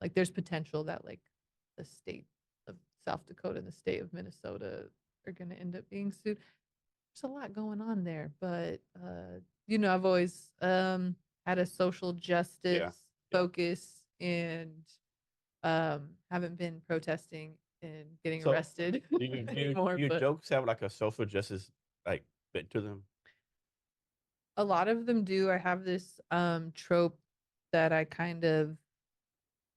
like there's potential that like the state of South Dakota and the state of Minnesota are going to end up being sued. There's a lot going on there, but I've always had a social Yeah. justice Yeah. focus and haven't been protesting and getting So arrested do anymore, your but jokes have like a social justice like bit to them? a lot of them do. I have this trope that I kind of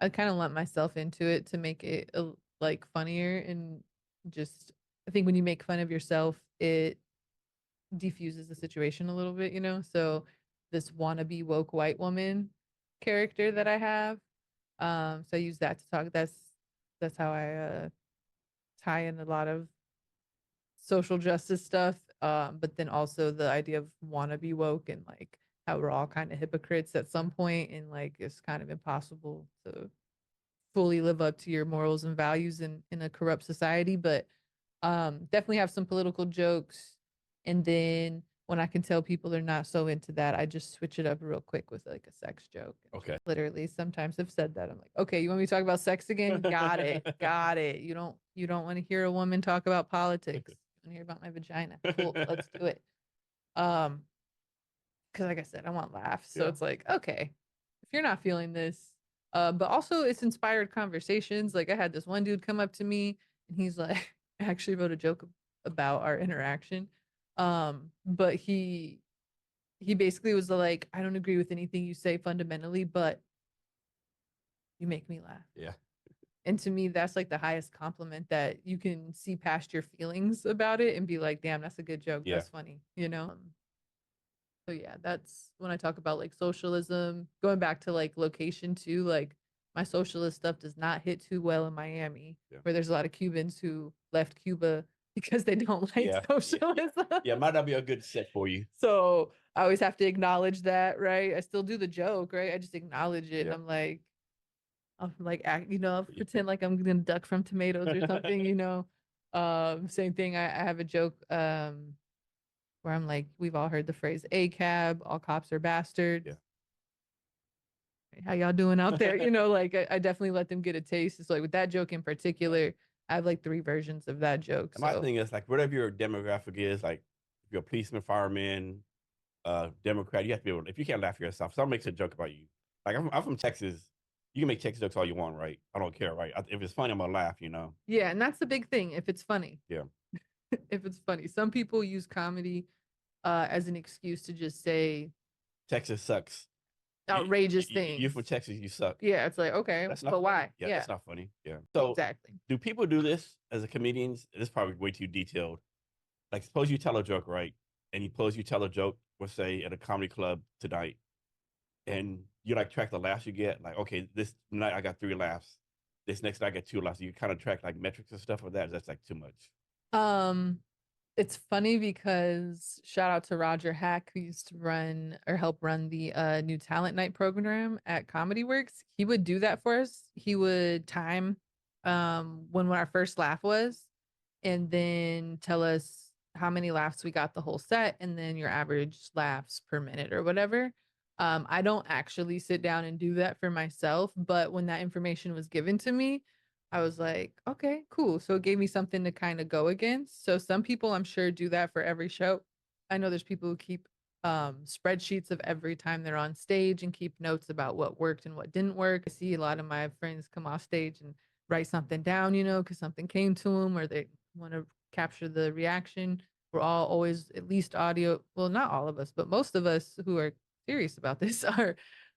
let myself into it to make it like funnier and just I think when you make fun of yourself, it defuses the situation a little bit, you know? So this wannabe woke white woman character that I have, so I use that to talk. That's how I tie in a lot of social justice stuff. But then also the idea of wannabe woke and like how we're all kind of hypocrites at some point and like it's kind of impossible to fully live up to your morals and values in a corrupt society. But definitely have some political jokes. And then when I can tell people are not so into that, I just switch it up real quick with like a sex joke. Okay. Literally, sometimes I've said that. I'm like, okay, you want me to talk about sex again? Got it. Got it. You don't want to hear a woman talk about politics. You want to hear about my vagina. Cool. Let's do it. Um, because like I said, I want laughs. So Yeah. it's like, okay, if you're not feeling this, but also it's inspired conversations. Like I had this one dude come up to me and he's like, I actually wrote a joke about our interaction. But he basically was like, I don't agree with anything you say fundamentally, but you make me laugh. Yeah. And to me, that's like the highest compliment that you can see past your feelings about it and be like, damn, that's a good joke. Yeah. That's funny, you know? So yeah, that's when I talk about like socialism, going back to like location too, like my socialist stuff does not hit too well in Miami, Yeah. where there's a lot of Cubans who left Cuba because they don't like Yeah. socialism. Yeah. Might not be a good set for you. So I always have to acknowledge that, right? I still do the joke, right? I just acknowledge it. Yeah. I'm like, I'll pretend like I'm gonna duck from tomatoes or something, you know. Same thing. I have a joke where I'm like, we've all heard the phrase "a cab," all cops are bastards. Yeah. How y'all doing out there? You know, like I definitely let them get a taste. It's like with that joke in particular, I have like three versions of that joke. And my So thing is like whatever your demographic is, like if you're a policeman, fireman, Democrat, you have to be able. If you can't laugh at yourself, someone makes a joke about you. Like I'm from Texas. You can make Texas jokes all you want, right? I don't care, right? If it's funny, I'm gonna laugh. You know? yeah, and that's the big thing. If it's funny, Yeah. if it's funny, some people use comedy as an excuse to just say Texas sucks. outrageous You from things. Texas, you suck. Yeah, it's like okay, That's not but funny. why? Yeah, Yeah, that's not funny. Yeah. So exactly. do people do this as a comedians? This is probably way too detailed. Like suppose you tell a joke, right? And you tell a joke, let's say at a comedy club tonight, and you like track the laughs you get. Like, okay, this night I got 3 laughs. This next night I get 2 laughs. You kind of track like metrics and stuff like that. That's like too much. Um, it's funny because shout out to Roger Hack who used to run or help run the new talent night program at Comedy Works. He would do that for us. He would time when our first laugh was and then tell us how many laughs we got the whole set and then your average laughs per minute or whatever. I don't actually sit down and do that for myself, but when that information was given to me, I was like, okay, cool. So it gave me something to kind of go against. So some people I'm sure do that for every show. I know there's people who keep spreadsheets of every time they're on stage and keep notes about what worked and what didn't work. I see a lot of my friends come off stage and write something down, you know, because something came to them or they want to capture the reaction. We're all always at least audio. Well, not all of us, but most of us who are serious about this are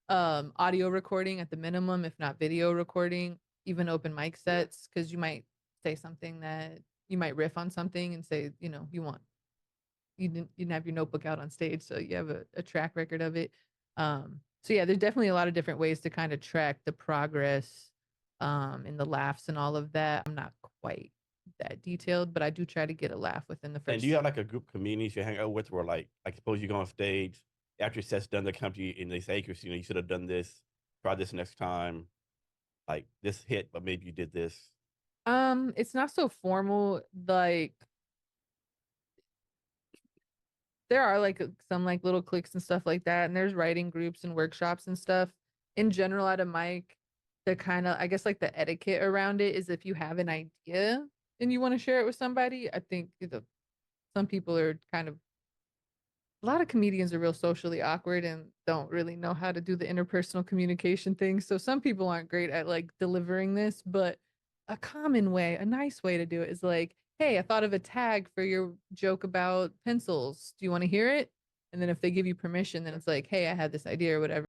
audio recording at the minimum, if not video recording, even open mic sets, because you might say something that you might riff on something and say, you didn't have your notebook out on stage, so you have a track record of it. So yeah, there's definitely a lot of different ways to kind of track the progress and the laughs and all of that. I'm not quite that detailed, but I do try to get a laugh within the And do first. you have like a group of comedians you hang out with where like suppose you go on stage after your set's done, they come to you and they say, hey, Christina, you should have done this. Try this next time. Like this hit, but maybe you did this. It's not so formal. Like there are like some like little cliques and stuff like that, and there's writing groups and workshops and stuff. In general, at a mic, the kind of, I guess, like the etiquette around it is if you have an idea and you want to share it with somebody, I think some people are kind of, a lot of comedians are real socially awkward and don't really know how to do the interpersonal communication thing. So some people aren't great at like delivering this, but a common way, a nice way to do it is like, hey, I thought of a tag for your joke about pencils. Do you want to hear it? And then if they give you permission, then it's like, hey, I had this idea or whatever.